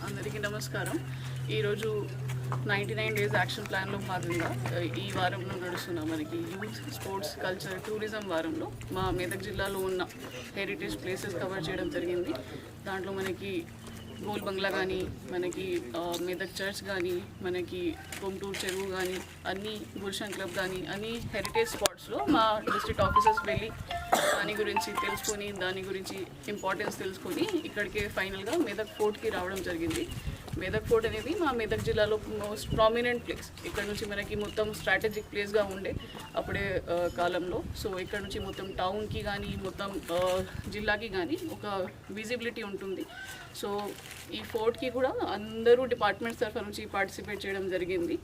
అందరికీ నమస్కారం. ఈరోజు 99 డేస్ యాక్షన్ ప్లాన్లో భాగంగా ఈ వారంలో నడుస్తున్న మనకి యూత్, స్పోర్ట్స్, కల్చర్, టూరిజం వారంలో మా మెదక్ జిల్లాలో ఉన్న హెరిటేజ్ ప్లేసెస్ కవర్ చేయడం జరిగింది. దాంట్లో మనకి గోల్ బంగ్లా కానీ, మనకి మెదక్ చర్చ్ కానీ, మనకి కొమ్టూరు చెరువు కానీ, అన్ని గుల్షన్ క్లబ్ కానీ, అన్ని హెరిటేజ్ స్పాట్స్లో మా డిస్ట్రిక్ట్ ఆఫీసర్స్ వెళ్ళి దాని గురించి తెలుసుకొని, దాని గురించి ఇంపార్టెన్స్ తెలుసుకొని ఇక్కడికి ఫైనల్గా మెదక్ ఫోర్ట్కి రావడం జరిగింది. మెదక్ ఫోర్ట్ అనేది మా మెదక్ జిల్లాలో మోస్ట్ ప్రామినెంట్ ప్లేస్. ఇక్కడ నుంచి మనకి మొత్తం స్ట్రాటజిక్ ప్లేస్గా ఉండే అప్పుడే కాలంలో. సో ఇక్కడ నుంచి మొత్తం టౌన్కి కానీ, మొత్తం జిల్లాకి కానీ ఒక విజిబిలిటీ ఉంటుంది. సో ఈ ఫోర్ట్కి కూడా అందరూ డిపార్ట్మెంట్స్ తరఫు నుంచి పార్టిసిపేట్ చేయడం జరిగింది.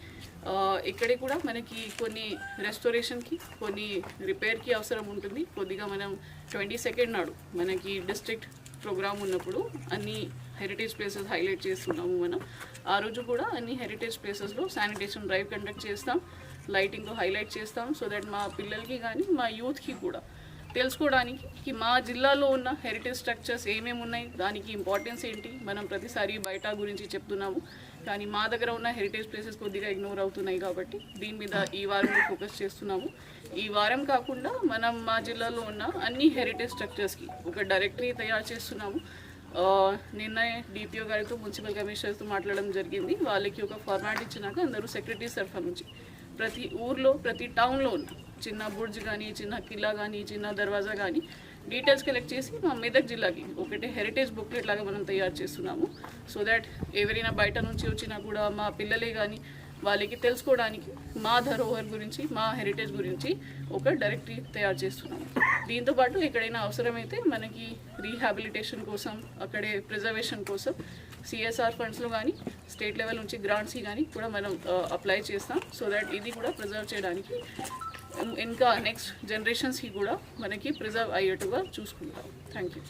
ఇక్కడికి కూడా మనకి కొన్ని రెస్టోరేషన్కి, కొన్ని రిపేర్కి అవసరం ఉంటుంది. కొద్దిగా మనం 22nd నాడు మనకి డిస్ట్రిక్ట్ ప్రోగ్రామ్ ఉన్నప్పుడు అన్ని హెరిటేజ్ ప్లేసెస్ హైలైట్ చేస్తున్నాము. మనం ఆ రోజు కూడా అన్ని హెరిటేజ్ ప్లేసెస్లో శానిటేషన్ డ్రైవ్ కండక్ట్ చేస్తాం, లైటింగ్తో హైలైట్ చేస్తాం. సో దట్ మా పిల్లలకి కానీ, మా యూత్కి కూడా తెలుసుకోవడానికి మా జిల్లాలో ఉన్న హెరిటేజ్ స్ట్రక్చర్స్ ఏమేమి ఉన్నాయి, దానికి ఇంపార్టెన్స్ ఏంటి. మనం ప్రతిసారి బయట గురించి చెప్తున్నాము, కానీ మా దగ్గర ఉన్న హెరిటేజ్ ప్లేసెస్ కొద్దిగా ఇగ్నోర్ అవుతున్నాయి. కాబట్టి దీని మీద ఈ వారంలో ఫోకస్ చేస్తున్నాము. ఈ వారం కాకుండా మనం మా జిల్లాలో ఉన్న అన్ని హెరిటేజ్ స్ట్రక్చర్స్కి ఒక డైరెక్టరీ తయారు చేస్తున్నాము. నిన్న డిపిఓ గారితో, మున్సిపల్ కమిషనర్తో మాట్లాడడం జరిగింది. వాళ్ళకి ఒక ఫార్మాట్ ఇచ్చినాక అందరూ సెక్రటరీస్ తరఫు నుంచి ప్రతి ఊర్లో, ప్రతి టౌన్లో ఉన్న చిన్న బుర్జ్ కానీ, చిన్న కిల్లా కానీ, చిన్న దర్వాజా కానీ డీటెయిల్స్ కలెక్ట్ చేసి మా మెదక్ జిల్లాకి ఒకటే హెరిటేజ్ బుక్లెట్ లాగా మనం తయారు చేస్తున్నాము. సో దాట్ ఎవరైనా బయట నుంచి వచ్చినా కూడా మా పిల్లలే కానీ వాళ్ళకి తెలుసుకోవడానికి మా ధరోహర్ గురించి, మా హెరిటేజ్ గురించి ఒక డైరెక్టరీ తయారు చేస్తున్నాము. దీంతోపాటు ఎక్కడైనా అవసరమైతే మనకి రీహాబిలిటేషన్ కోసం, అక్కడే ప్రిజర్వేషన్ కోసం సిఎస్ఆర్ ఫండ్స్లో కానీ, స్టేట్ లెవెల్ నుంచి గ్రాంట్స్కి కానీ కూడా మనం అప్లై చేస్తాం. సో దాట్ ఇది కూడా ప్రిజర్వ్ చేయడానికి, ఇంకా నెక్స్ట్ జనరేషన్స్కి కూడా మనకి ప్రిజర్వ్ అయ్యేట్టుగా చూసుకుంటాం. Thank you.